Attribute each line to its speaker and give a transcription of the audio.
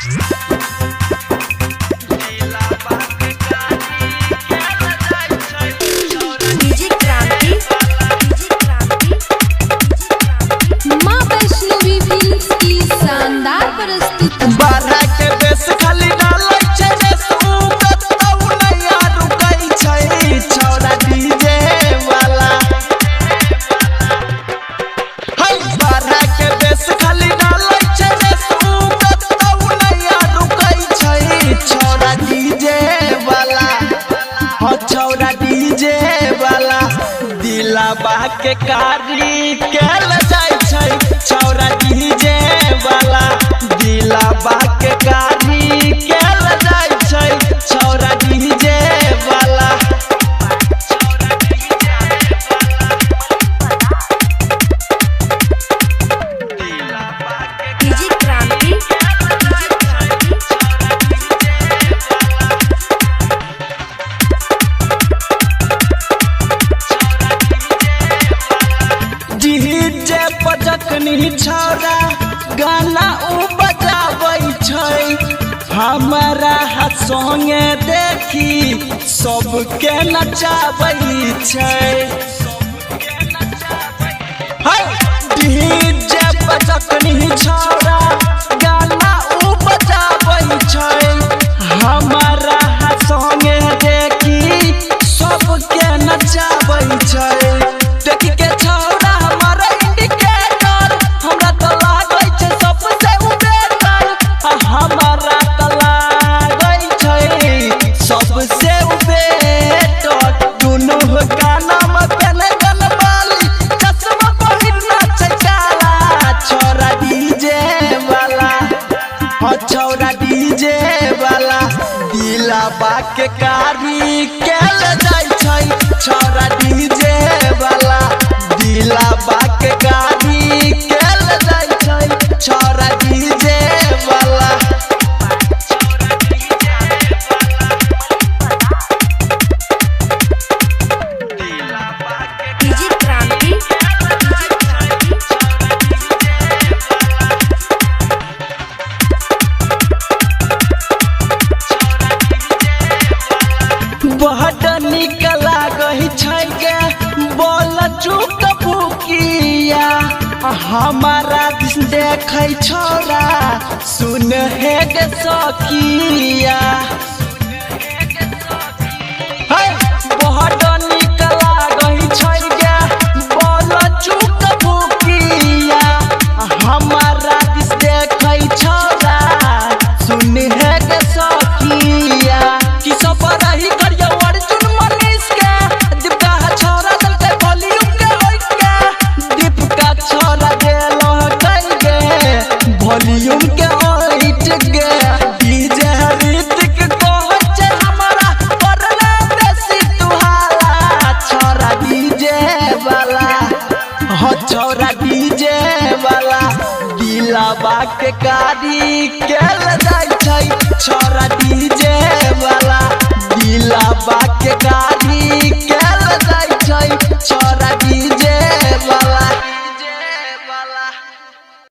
Speaker 1: माँ वैष्णवी फिल्म्स की शानदार प्रस्तुति।
Speaker 2: बारह के बेस खाली डालै छै रे सुगत तौ नैया रुकै छै छौरा डीजे वाला। हाय बारह के बेस खाली डालै छै रे सुगत तौ नैया रुकै छै छौरा डीजे वाला। हो छौरा डीजे वाला दिलाबा के कारी केल जाइ छै छौरा डीजे वाला। दिलाबा के कारी केल जाइ छै छौरा डीजे वाला।
Speaker 1: डीजे क्रांति
Speaker 2: डीजे पर जखनी छौरा गाना उ बजाबै छै हमारा हाथ संगे देखी सबके नचाबै छै। हाय डीजे पर जखनी छौरा गाना उ बजाबै छै हमारा हाथ संगे देखी सबके नचाबै छै। देखी के छौरा हमारा इंडिकेटर हमरा तो लागै छै सबसे बेटर। हमारा तो लागै छै सबसे बेटर। दुनू गाना में पेने गनबाली चश्मा पहिरना छै काला छौरा डीजे वाला। हो छौरा डीजे वाला दिलाबा के कारी केल जाइ छै छौरा डीजे वाला। दिलाबा के कारी केल जाइ छै छौरा डीजे वाला।
Speaker 1: डीजे क्रांति
Speaker 2: बहट निक लागै छै गे बोल चुक फुकिया। हमारा दिस देखै छौरा सुन हे गे सखिया। हाय बहट निक लागै छै गे बोल चुक फुकिया। हमारा दिस देखै छौरा सुन हे गे सखिया। कि सब रही करियो अर्जुन मनीष के दीपका छौरा दलकै वॉल्यूम के ओइ के। दीपका छौरा गेलो कई गे वॉल्यूम के ओइट गे। डीजे ऋतिक कहै छै हमरा परले बेसी तुहाला छौरा डीजे वाला। हो छौरा डीजे वाला दिलाबा के कारी के